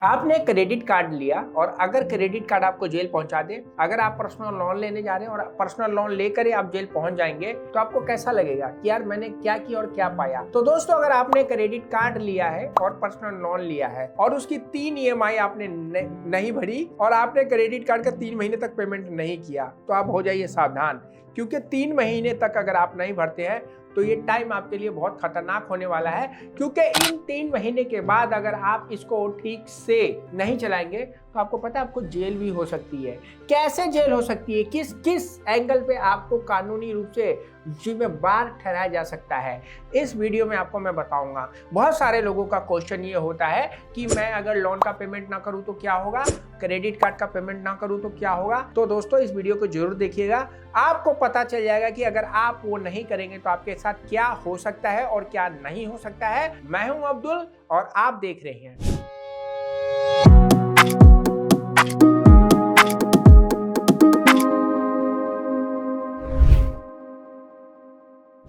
आपने credit card लिया और अगर क्रेडिट कार्ड आपको जेल पहुंचा दे, अगर आप पर्सनल लोन लेने जा रहे हैं और पर्सनल लोन लेकर ही आप जेल पहुंच जाएंगे तो आपको कैसा लगेगा कि यार मैंने क्या किया और क्या पाया। तो दोस्तों, अगर आपने क्रेडिट कार्ड लिया है और पर्सनल लोन लिया है और उसकी 3 EMI आपने नहीं भरी और आपने क्रेडिट कार्ड का 3 महीने तक पेमेंट नहीं किया तो आप हो जाइए सावधान, क्योंकि 3 महीने तक अगर आप नहीं भरते हैं तो ये टाइम आपके लिए बहुत खतरनाक होने वाला है। क्योंकि इन 3 महीने के बाद अगर आप इसको ठीक से नहीं चलाएंगे तो आपको पता है आपको जेल भी हो सकती है। कैसे जेल हो सकती है, किस किस एंगल पे आपको कानूनी रूप से जिम्मेदार ठहराया जा सकता है, इस वीडियो में आपको मैं बताऊंगा। बहुत सारे लोगों का क्वेश्चन ये होता है कि मैं अगर लोन का पेमेंट ना करूं तो क्या होगा, क्रेडिट कार्ड का पेमेंट ना करूं तो क्या होगा। तो दोस्तों, इस वीडियो को जरूर देखिएगा, आपको पता चल जाएगा कि अगर आप वो नहीं करेंगे तो आपके साथ क्या हो सकता है और क्या नहीं हो सकता है। मैं हूं अब्दुल और आप देख रहे हैं।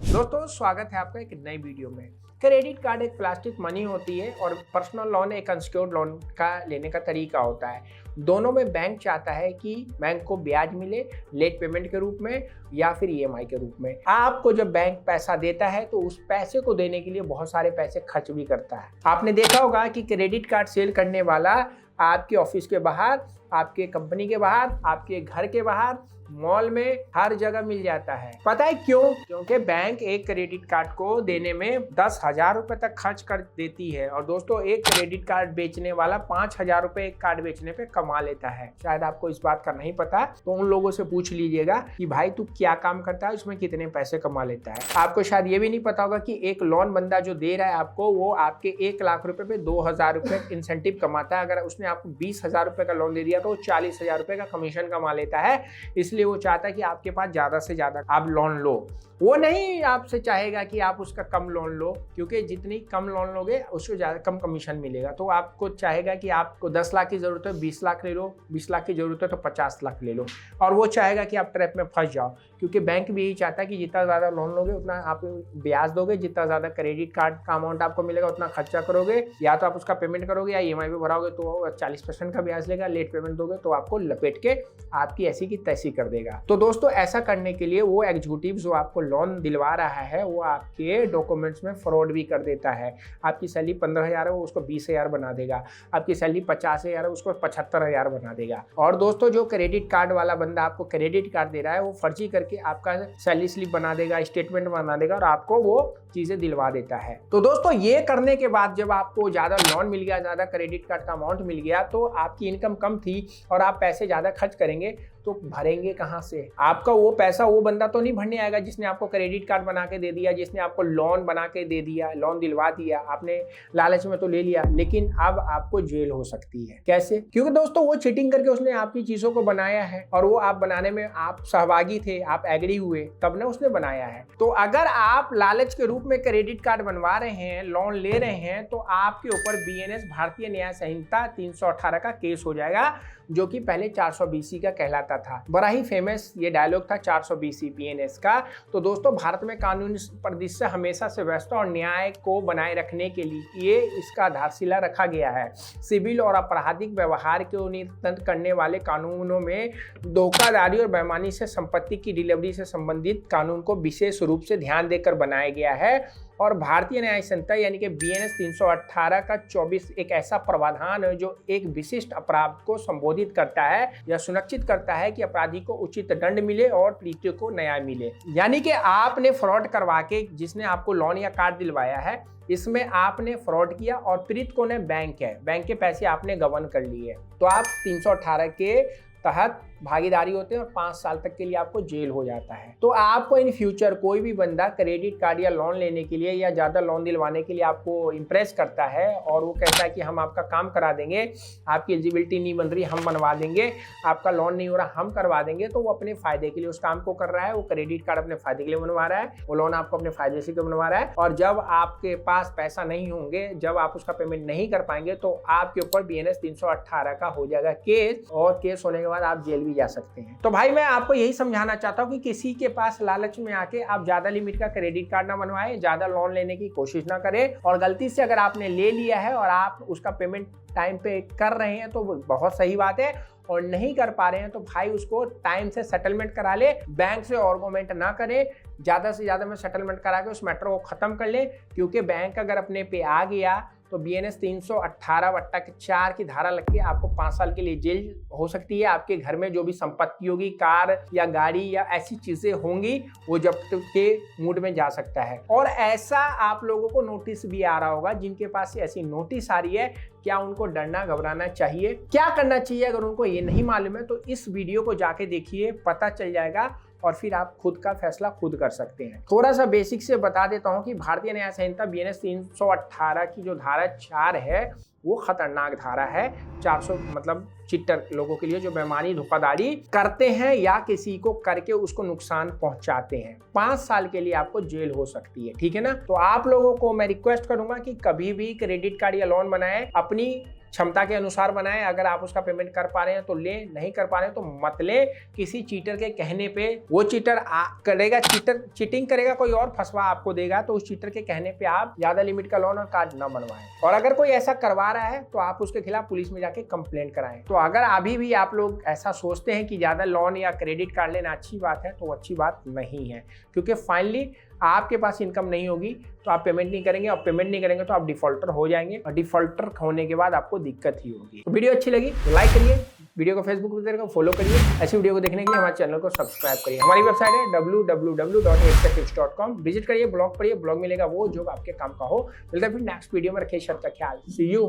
दोस्तों, स्वागत है आपका एक नई वीडियो में। क्रेडिट कार्ड एक प्लास्टिक मनी होती है और पर्सनल लोन एक अनसिक्योर्ड लोन का लेने का तरीका होता है। दोनों में बैंक चाहता है कि बैंक को ब्याज मिले लेट पेमेंट के रूप में या फिर EMI के रूप में। आपको जब बैंक पैसा देता है तो उस पैसे को देने के लिए बहुत सारे पैसे खर्च भी करता है। आपने देखा होगा कि क्रेडिट कार्ड सेल करने वाला आपके ऑफिस के बाहर, आपके कंपनी के बाहर, आपके घर के बाहर, मॉल में, हर जगह मिल जाता है। पता है क्यों? क्योंकि बैंक एक क्रेडिट कार्ड को देने में 10,000 रुपए तक खर्च कर देती है और दोस्तों, एक क्रेडिट कार्ड बेचने वाला 5,000 रुपए एक कार्ड बेचने पे कमा लेता है। शायद आपको इस बात का नहीं पता, तो उन लोगों से पूछ लीजिएगा कि भाई तू क्या काम करता है, उसमें कितने पैसे कमा लेता है। आपको शायद ये भी नहीं पता होगा कि एक लोन बंदा जो दे रहा है आपको, वो आपके 1 लाख रुपए पे 2,000 रुपए इंसेंटिव कमाता है। अगर उसने आपको 20,000 रुपए का लोन दे दिया तो वो 40,000 रुपए का कमीशन कमा लेता है। इसलिए वो चाहता है कि आपके पास ज्यादा से ज्यादा आप लोन लो। वो नहीं आपसे चाहेगा कि आप उसका कम लोन लो, क्योंकि जितनी कम लोन लोगे उसको ज्यादा कम कमीशन मिलेगा। तो आपको चाहेगा कि आपको 10 लाख की जरूरत है 20 लाख ले लो, 20 लाख की जरूरत है तो 50 लाख ले लो। और वो चाहेगा कि आप ट्रैप में फंस जाओ, क्योंकि बैंक भी यही चाहता है कि जितना ज्यादा लोन लोगे उतना आप ब्याज दोगे, जितना ज्यादा क्रेडिट कार्ड का अमाउंट आपको मिलेगा उतना खर्चा करोगे, या तो आप उसका पेमेंट करोगे या EMI पे भराओगे तो 40% का ब्याज लेगा, लेट पेमेंट दोगे तो आपको लपेट के आपकी ऐसी की तैसी कर देगा। तो दोस्तों, ऐसा करने के लिए वो एग्जीक्यूटिव जो आपको लोन दिलवा रहा है वो आपके डॉक्यूमेंट्स में फ्रॉड भी कर देता है। आपकी सैलरी 15,000 है वो उसको 20,000 बना देगा, आपकी सैलरी 50,000 है उसको 75,000 बना देगा। और दोस्तों, जो क्रेडिट कार्ड वाला बंदा आपको क्रेडिट कार्ड दे रहा है वो फर्जी करके आपका सैलरी स्लिप बना देगा, स्टेटमेंट बना देगा और आपको वो चीजें दिलवा देता है। तो दोस्तों, ये करने के बाद जब आपको ज्यादा लोन मिल गया, ज्यादा क्रेडिट कार्ड का अमाउंट मिल गया, तो आपकी इनकम कम थी और आप पैसे ज्यादा खर्च करेंगे तो भरेंगे कहां से? आपका वो पैसा वो बंदा तो नहीं भरने आएगा जिसने आपको क्रेडिट कार्ड बना के दे दिया, जिसने आपको लोन बना के दे दिया, लोन दिलवा दिया, आपने लालच में तो ले लिया, लेकिन अब आपको जेल हो सकती है। कैसे? क्योंकि दोस्तों, वो चीटिंग करके उसने आपकी चीजों को बनाया है और वो आप बनाने में आप सहभागी थे, आप एग्री हुए, तब ने उसने बनाया है। तो अगर आप लालच के रूप में क्रेडिट कार्ड बनवा रहे हैं, लोन ले रहे हैं, तो आपके ऊपर BNS भारतीय न्याय संहिता 318 का केस हो जाएगा, जो कि पहले 420 का कहलाता था। बड़ा ही फेमस ये डायलॉग था 420 BNS का। तो दोस्तों, भारत में कानूनी परिदृश्य हमेशा से व्यवस्था और न्याय को बनाए रखने के लिए इसका आधारशिला रखा गया है। सिविल और आपराधिक व्यवहार को नियंत्रित करने वाले कानूनों में धोखाधड़ी और बेईमानी से संपत्ति की डिलीवरी से संबंधित कानून को विशेष रूप से ध्यान देकर बनाया गया है। और भारतीय न्याय संहिता यानी कि BNS 318 का 24 एक ऐसा प्रावधान है जो एक विशिष्ट अपराध को संबोधित करता है या सुनिश्चित करता है कि अपराधी को उचित दंड मिले और पीड़ित को न्याय मिले। यानी कि आपने फ्रॉड करवा के, जिसने आपको लोन या कार्ड दिलवाया है, इसमें आपने फ्रॉड किया और पीड़ित को ने बैंक है, बैंक के पैसे आपने गबन कर लिए, तो आप 318 के तहत भागीदारी होते हैं और 5 साल तक के लिए आपको जेल हो जाता है। तो आपको इन फ्यूचर कोई भी बंदा क्रेडिट कार्ड या लोन लेने के लिए या ज्यादा लोन दिलवाने के लिए आपको इम्प्रेस करता है और वो कहता है कि हम आपका काम करा देंगे, आपकी एलिजिबिलिटी नहीं बन रही हम बनवा देंगे, आपका लोन नहीं हो रहा हम करवा देंगे, तो वो अपने फायदे के लिए उस काम को कर रहा है। वो क्रेडिट कार्ड अपने फायदे के लिए बनवा रहा है, वो लोन आपको अपने फायदे से बनवा रहा है। और जब आपके पास पैसा नहीं होंगे, जब आप उसका पेमेंट नहीं कर पाएंगे, तो आपके ऊपर BNS 318 का हो जाएगा केस, और केस होने के बाद आप जेल भी जा सकते हैं। तो भाई मैं आपको यही समझाना चाहता हूँ कि किसी के पास लालच में आके आप ज्यादा लिमिट का क्रेडिट कार्ड ना बनवाएं, ज्यादा लोन लेने की कोशिश ना करें, और गलती से अगर आपने ले लिया है और आप उसका पेमेंट टाइम पे कर रहे हैं तो बहुत सही बात है, और नहीं कर पा रहे हैं तो भाई उसको टाइम से सेटलमेंट करा ले, बैंक से आर्गुमेंट ना करें, ज्यादा से ज्यादा में सेटलमेंट करा के उस मैटर को खत्म कर ले, क्योंकि बैंक अगर अपने पे आ गया तो BNS 318/4 की धारा लग के आपको 5 साल के लिए जेल हो सकती है। आपके घर में जो भी संपत्ति होगी, कार या गाड़ी या ऐसी चीजें होंगी, वो जब्त के मूड में जा सकता है। और ऐसा आप लोगों को नोटिस भी आ रहा होगा, जिनके पास ऐसी नोटिस आ रही है, क्या उनको डरना घबराना चाहिए, क्या करना चाहिए? अगर उनको ये नहीं मालूम है तो इस वीडियो को जाके देखिए, पता चल जाएगा, और फिर आप खुद का फैसला खुद कर सकते हैं। थोड़ा सा बेसिक से बता देता हूं कि भारतीय न्याय संहिता BNS 318 की जो धारा 4 है वो खतरनाक धारा है। 400 मतलब चिट्टर लोगों के लिए जो बेईमानी धोखाधड़ी करते हैं या किसी को करके उसको नुकसान पहुंचाते हैं। 5 साल के लिए आपको जेल हो सकती है, ठीक है ना। तो आप लोगों को मैं रिक्वेस्ट करूंगा कि कभी भी क्रेडिट कार्ड या लोन बनाए अपनी क्षमता के अनुसार बनाएं। अगर आप उसका पेमेंट कर पा रहे हैं तो ले, नहीं कर पा रहे हैं तो मत ले। किसी चीटर के कहने पे, वो चीटर करेगा, चीटिंग करेगा, कोई और फंसवा आपको देगा, तो उस चीटर के कहने पे आप ज्यादा लिमिट का लोन और कार्ड ना बनवाएं। और अगर कोई ऐसा करवा रहा है तो आप उसके खिलाफ पुलिस में जाके कंप्लेंट कराएं। तो अगर अभी भी आप लोग ऐसा सोचते हैं कि ज्यादा लोन या क्रेडिट कार्ड लेना अच्छी बात है, तो अच्छी बात नहीं है, क्योंकि फाइनली आपके पास इनकम नहीं होगी तो आप पेमेंट नहीं करेंगे, और पेमेंट नहीं करेंगे तो आप डिफॉल्टर हो जाएंगे, और डिफॉल्टर होने के बाद आपको दिक्कत ही होगी। तो वीडियो अच्छी लगी तो लाइक करिए, वीडियो को फेसबुक पर फॉलो करिए, ऐसी वीडियो को देखने के लिए हमारे चैनल को सब्सक्राइब करिए। हमारी वेबसाइट है www.extratips.com, विजिट करिए, ब्लॉग पढ़िए, ब्लॉग मिलेगा वो जो आपके काम का हो। मिलता है फिर नेक्स्ट वीडियो में, रखिए शर्त का ख्याल। सी यू।